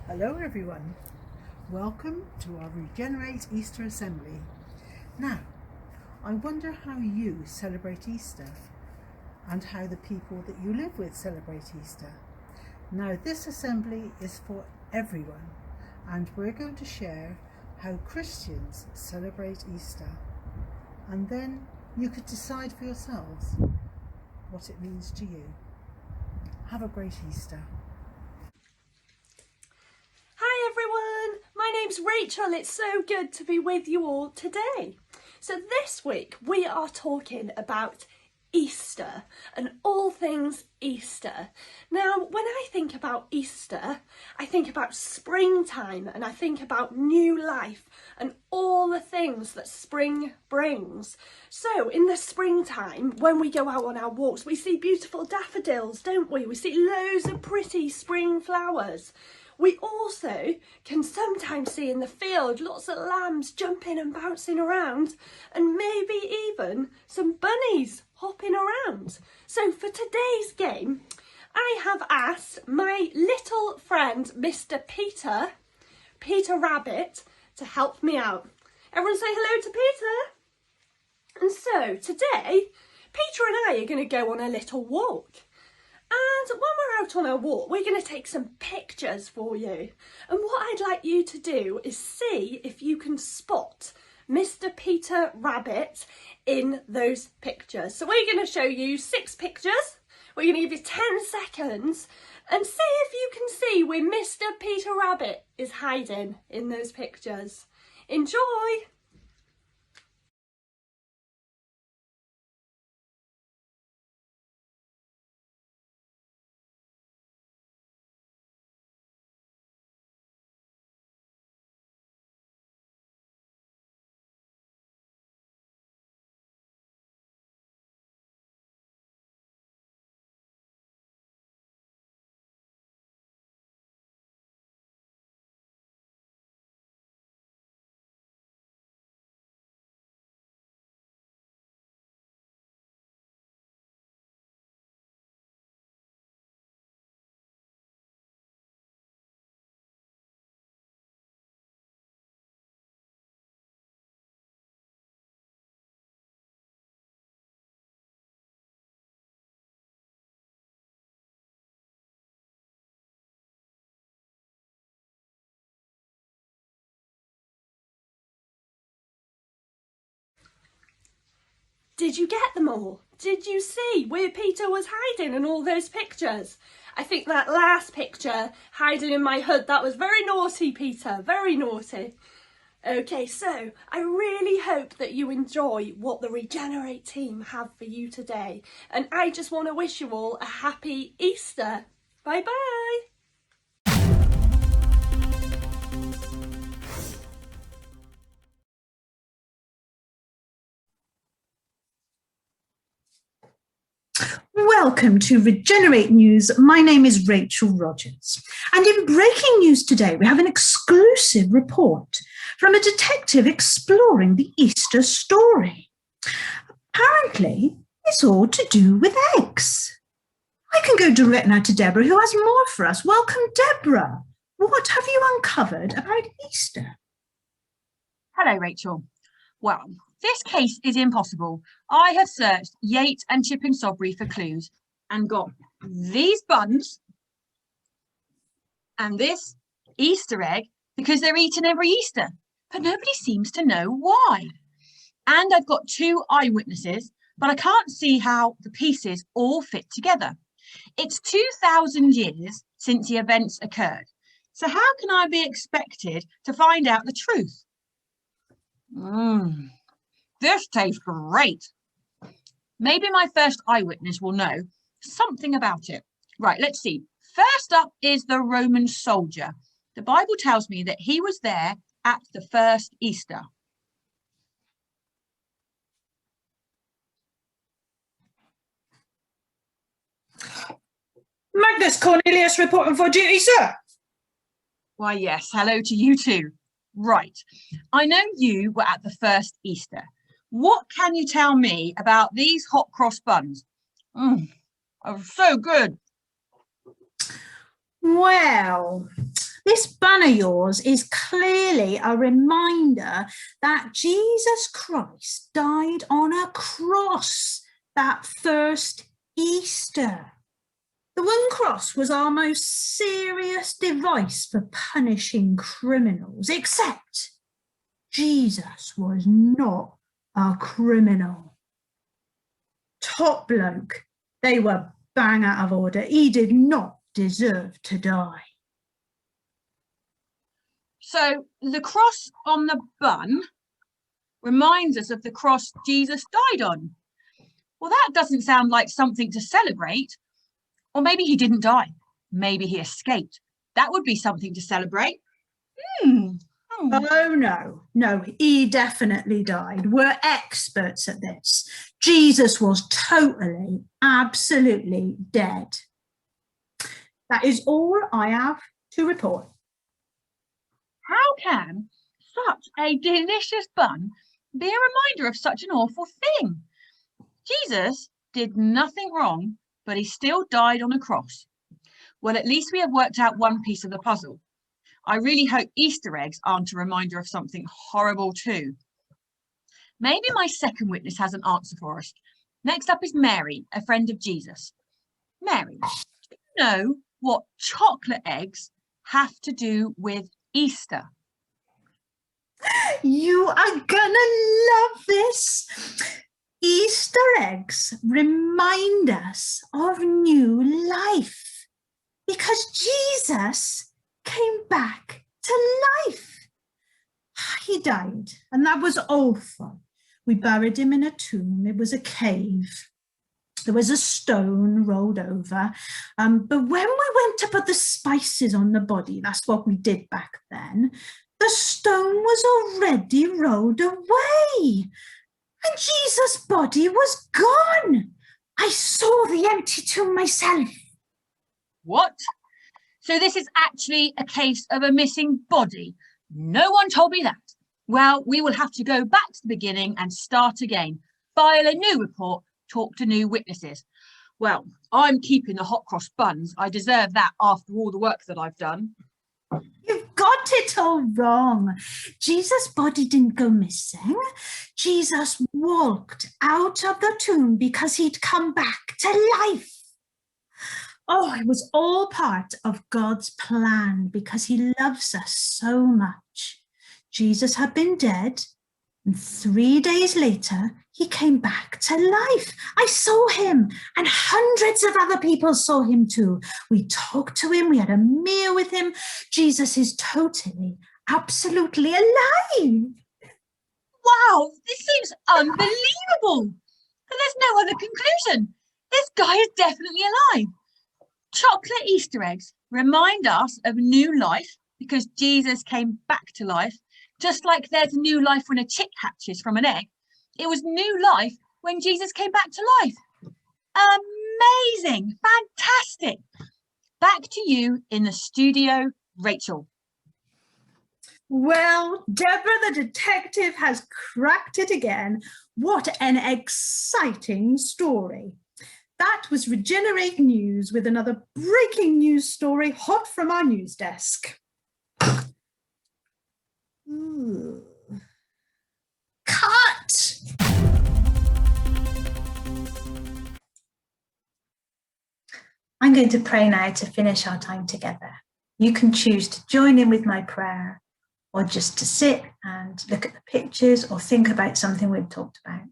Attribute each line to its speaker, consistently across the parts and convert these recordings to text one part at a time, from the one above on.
Speaker 1: Hello everyone, welcome to our Regenerate Easter Assembly. Now, I wonder how you celebrate Easter and how the people that you live with celebrate Easter. Now, this assembly is for everyone and we're going to share how Christians celebrate Easter, and then you could decide for yourselves what it means to you. Have a great Easter.
Speaker 2: Hi everyone, my name's Rachel. It's so good to be with you all today. So this week we are talking about Easter and all things Easter. Now, when I think about Easter, I think about springtime and I think about new life and all the things that spring brings. So in the springtime, when we go out on our walks, we see beautiful daffodils, don't we? We see loads of pretty spring flowers. We also can sometimes see in the field lots of lambs jumping and bouncing around, and maybe even some bunnies hopping around. So for today's game, I have asked my little friend, Mr. Peter Rabbit, to help me out. Everyone say hello to Peter. And so today, Peter and I are going to go on a little walk. And when we're out on our walk, we're going to take some pictures for you. And what I'd like you to do is see if you can spot Mr. Peter Rabbit in those pictures. So we're going to show you 6 pictures. We're going to give you 10 seconds and see if you can see where Mr. Peter Rabbit is hiding in those pictures. Enjoy! Did you get them all? Did you see where Peter was hiding in all those pictures? I think that last picture, hiding in my hood, that was very naughty, Peter, very naughty. Okay, so I really hope that you enjoy what the Regenerate team have for you today. And I just want to wish you all a happy Easter. Bye-bye.
Speaker 3: Welcome to Regenerate News. My name is Rachel Rogers. And in breaking news today, we have an exclusive report from a detective exploring the Easter story. Apparently, it's all to do with eggs. I can go direct now to Deborah, who has more for us. Welcome, Deborah. What have you uncovered about Easter?
Speaker 4: Hello, Rachel. Well, this case is impossible. I have searched Yate and Chipping Sodbury for clues and got these buns and this Easter egg because they're eaten every Easter, but nobody seems to know why. And I've got 2 eyewitnesses, but I can't see how the pieces all fit together. It's 2,000 years since the events occurred. So how can I be expected to find out the truth? This tastes great. Maybe my first eyewitness will know something about it. Right, let's see. First up is the Roman soldier. The Bible tells me that he was there at the first Easter.
Speaker 5: Magnus Cornelius reporting for duty, sir.
Speaker 4: Why, yes, hello to you too. Right, I know you were at the first Easter. What can you tell me about these hot cross buns? Oh, so good.
Speaker 3: Well, This bun of yours is clearly a reminder that Jesus Christ died on a cross that first Easter. The one cross was our most serious device for punishing criminals, except Jesus was not a criminal. Top bloke, they were bang out of order. He did not deserve to die.
Speaker 4: So the cross on the bun reminds us of the cross Jesus died on. Well, that doesn't sound like something to celebrate. Or maybe he didn't die. Maybe he escaped. That would be something to celebrate.
Speaker 3: Oh, no, he definitely died. We're experts at this. Jesus was totally, absolutely dead. That is all I have to report.
Speaker 4: How can such a delicious bun be a reminder of such an awful thing? Jesus did nothing wrong, but he still died on a cross. Well, at least we have worked out one piece of the puzzle. I really hope Easter eggs aren't a reminder of something horrible too. Maybe my second witness has an answer for us. Next up is Mary, a friend of Jesus. Mary, do you know what chocolate eggs have to do with Easter?
Speaker 3: You are gonna love this. Easter eggs remind us of new life because Jesus came back to life. He died, and that was awful. We buried him in a tomb. It was a cave. There was a stone rolled over. But when we went to put the spices on the body, that's what we did back then, the stone was already rolled away. And Jesus' body was gone. I saw the empty tomb myself.
Speaker 4: What? So this is actually a case of a missing body? No one told me that. Well, we will have to go back to the beginning and start again. File a new report, talk to new witnesses. Well, I'm keeping the hot cross buns. I deserve that after all the work that I've done.
Speaker 3: You've got it all wrong. Jesus' body didn't go missing. Jesus walked out of the tomb because he'd come back to life. Oh, it was all part of God's plan because he loves us so much. Jesus had been dead, and 3 days later, he came back to life. I saw him, and hundreds of other people saw him too. We talked to him, we had a meal with him. Jesus is totally, absolutely alive.
Speaker 4: Wow, this seems unbelievable. And there's no other conclusion. This guy is definitely alive. Chocolate Easter eggs remind us of new life because Jesus came back to life, just like there's a new life when a chick hatches from an egg. It was new life when Jesus came back to life. Amazing, fantastic. Back to you in the studio, Rachel.
Speaker 3: Well, Deborah the detective has cracked it again. What an exciting story. That was Regenerate News with another breaking news story hot from our news desk. Ooh. Cut! I'm going to pray now to finish our time together. You can choose to join in with my prayer or just to sit and look at the pictures or think about something we've talked about.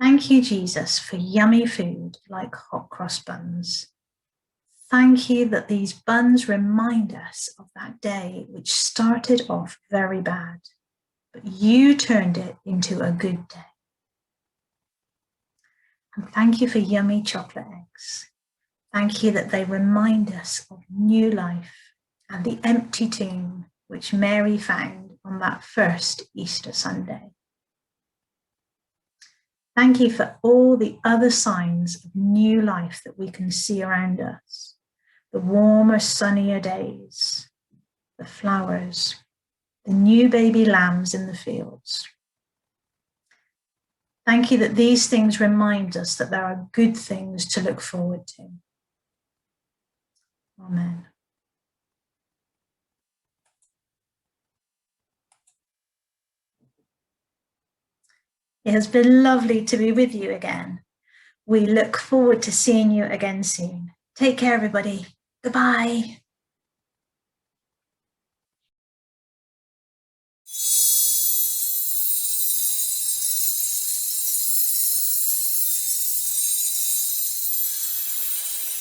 Speaker 3: Thank you, Jesus, for yummy food like hot cross buns. Thank you that these buns remind us of that day which started off very bad, but you turned it into a good day. And thank you for yummy chocolate eggs. Thank you that they remind us of new life and the empty tomb which Mary found on that first Easter Sunday. Thank you for all the other signs of new life that we can see around us. The warmer, sunnier days, the flowers, the new baby lambs in the fields. Thank you that these things remind us that there are good things to look forward to. Amen. It has been lovely to be with you again. We look forward to seeing you again soon. Take care, everybody. Goodbye.